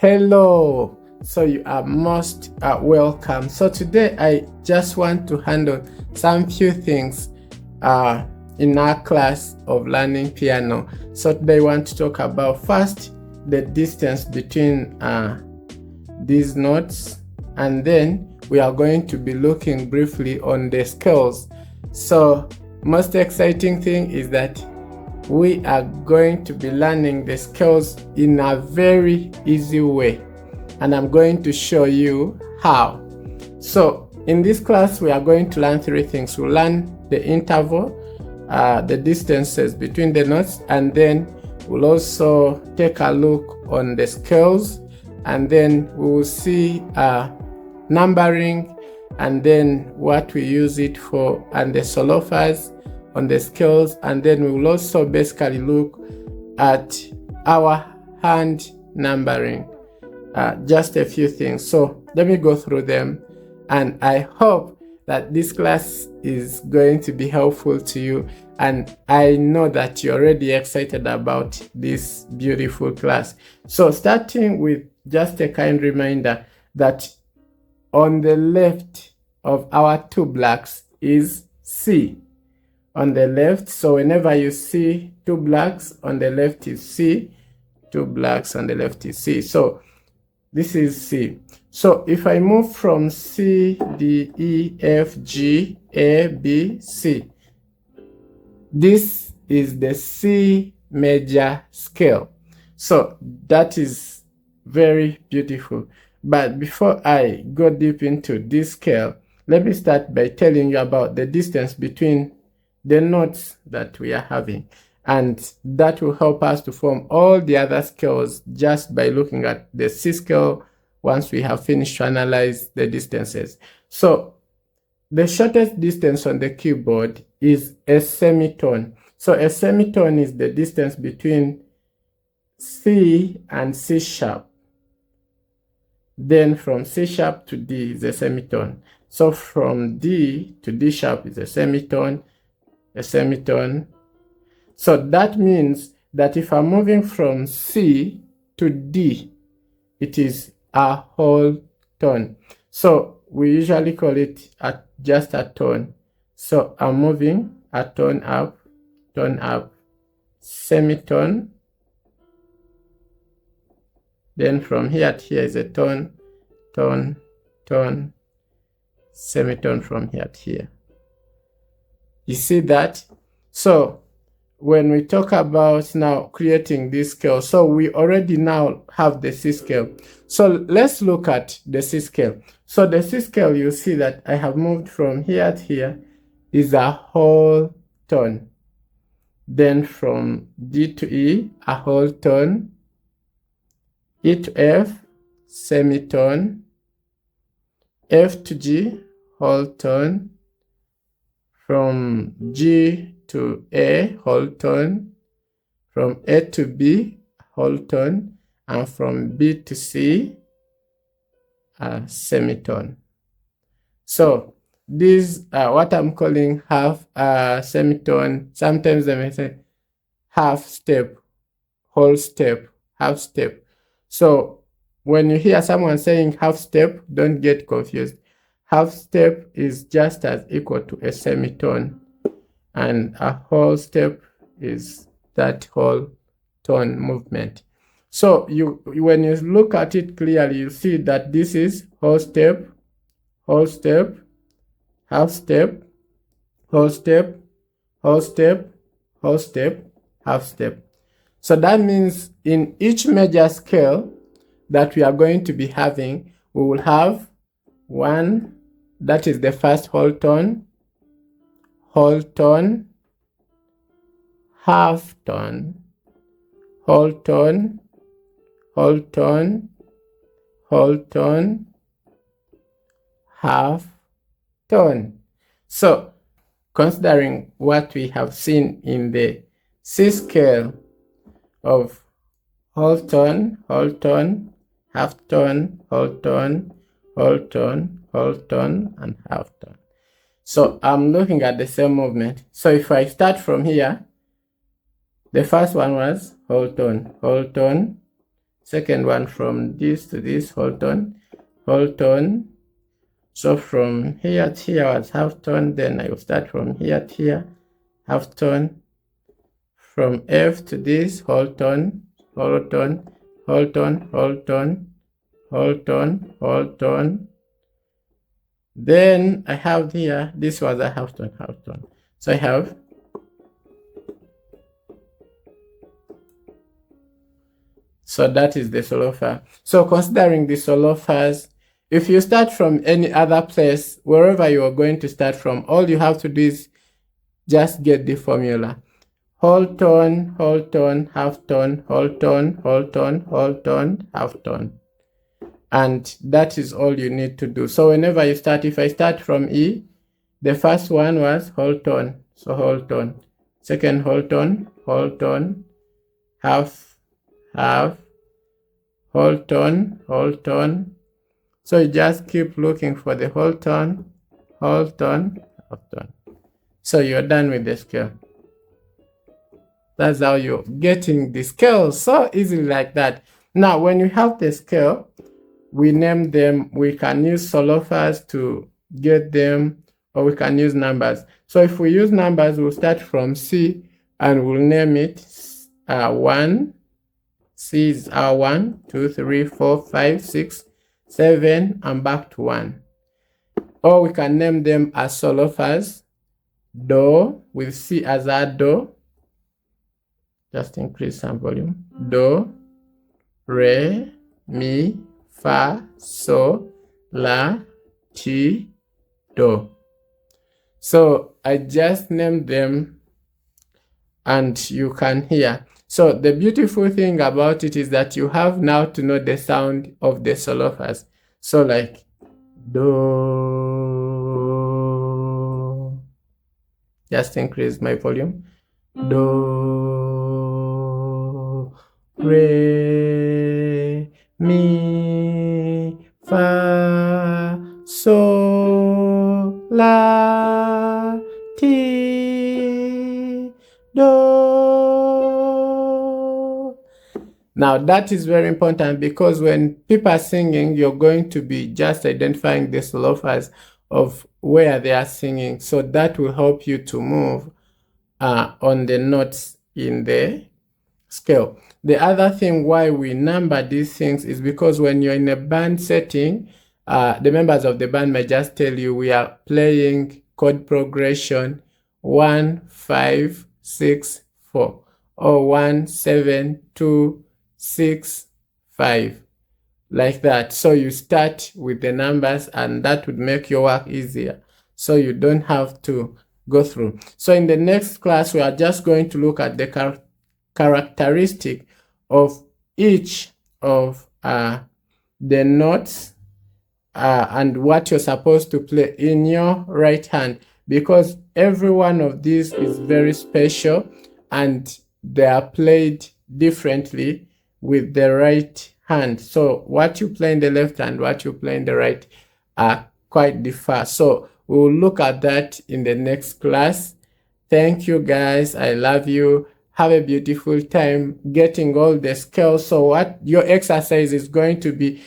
Hello, so you are most welcome. So today I just want to handle some few things in our class of learning piano. So today I want to talk about first the distance between these notes, and then we are going to be looking briefly on the scales. So most exciting thing is that we are going to be learning the scales in a very easy way, and I'm going to show you how. So in this class we are going to learn three things. We'll learn the interval, the distances between the notes, and then we'll also take a look on the scales, and then we will see numbering, and then what we use it for, and the solfas on the scales, and then we will also basically look at our hand numbering, just a few things. So let me go through them, and I hope that this class is going to be helpful to you, and I know that you're already excited about this beautiful class. So starting with just a kind reminder that on the left of our two blacks is C. On the left, so whenever you see two blacks, on the left is C, two blacks on the left is C. So this is C. So if I move from C, D, E, F, G, A, B, C, this is the C major scale. So that is very beautiful. But before I go deep into this scale, let me start by telling you about the distance between the notes that we are having, and that will help us to form all the other scales just by looking at the C scale once we have finished to analyze the distances. So the shortest distance on the keyboard is a semitone. So a semitone is the distance between C and C sharp. Then from C sharp to D is a semitone. So from D to D sharp is a semitone. A semitone. So that means that if I'm moving from C to D, it is a whole tone. So we usually call it just a tone. So I'm moving a tone up, semitone. Then from here to here is a tone, semitone from here to here. You see that? So when we talk about now creating this scale, so we already now have the C scale. So let's look at the C scale. So the C scale, you see that I have moved from here to here is a whole tone. Then from D to E, a whole tone. E to F, semitone. F to G, whole tone. From G to A, whole tone. From A to B, whole tone. And from B to C, a semitone. So these are what I'm calling half semitone. Sometimes they may say half step, whole step, half step. So when you hear someone saying half step, don't get confused. Half step is just as equal to a semitone, and a whole step is that whole tone movement. So when you look at it clearly, you see that this is whole step, half step, whole step, whole step, half step. So that means in each major scale that we are going to be having, we will have one, that is the first whole tone, half tone, whole tone, half tone. So considering what we have seen in the C scale of whole tone, half tone, whole tone, and half tone. So I'm looking at the same movement. So if I start from here, the first one was whole tone, Second one from this to this, whole tone. So from here to here was half tone, then I will start from here to here, half tone. From F to this, whole tone. Then I have here, this was a half tone. So I have so that is the solo fa. So considering the solo fas, if you start from any other place, wherever you are going to start from, all you have to do is just get the formula. Whole tone, half tone, whole tone, half tone. And that is all you need to do. So whenever you start, if I start from E, the first one was whole tone. So whole tone. Second whole tone, half, whole tone. So you just keep looking for the whole tone, half tone. So you're done with the scale. That's how you're getting the scale so easily like that. Now, when you have the scale, we name them. We can use solo fas to get them, or we can use numbers. So if we use numbers, we'll start from C and we'll name it 1. C is our 1, 2, 3, 4, 5, 6, 7, and back to 1. Or we can name them as solo fas. Do with C as our do. Just increase some volume. Do, re, mi, fa, so, la, ti, do. So I just named them and you can hear. So the beautiful thing about it is that you have now to know the sound of the solo fas. So like do. Just increase my volume. Do, re, mi, fa, so, la, ti, do. Now that is very important because when people are singing, you're going to be just identifying the solo fas of where they are singing. So that will help you to move on the notes in the scale. The other thing why we number these things is because when you're in a band setting, the members of the band may just tell you we are playing chord progression 1, 5, 6, 4 or 1, 7, 2, 6, 5 like that. So you start with the numbers and that would make your work easier. So you don't have to go through. So in the next class, we are just going to look at the characteristic of each of the notes and what you're supposed to play in your right hand, because every one of these is very special and they are played differently with the right hand. So what you play in the left hand, what you play in the right are quite differ. So we will look at that in the next class. Thank you guys. I love you. Have a beautiful time getting all the scales. So what your exercise is going to be,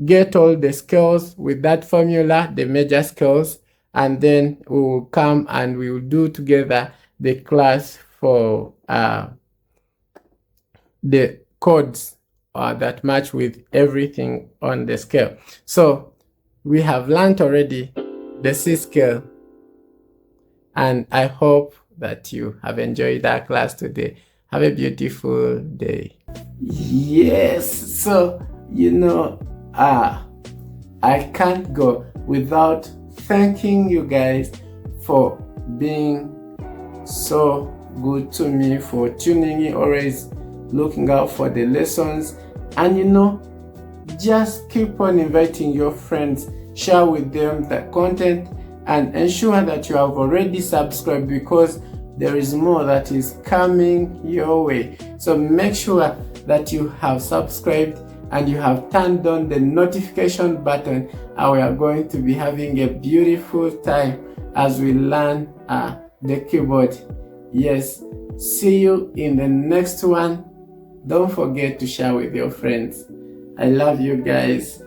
get all the scales with that formula, the major scales, and then we will come and we will do together the class for the chords that match with everything on the scale. So we have learned already the C scale, and I hope that you have enjoyed that class today. Have a beautiful day. Yes, so I can't go without thanking you guys for being so good to me, for tuning in, always looking out for the lessons, and just keep on inviting your friends, share with them the content, and ensure that you have already subscribed because there is more that is coming your way. So make sure that you have subscribed and you have turned on the notification button, and we are going to be having a beautiful time as we learn the keyboard. Yes, see you in the next one. Don't forget to share with your friends. I love you guys.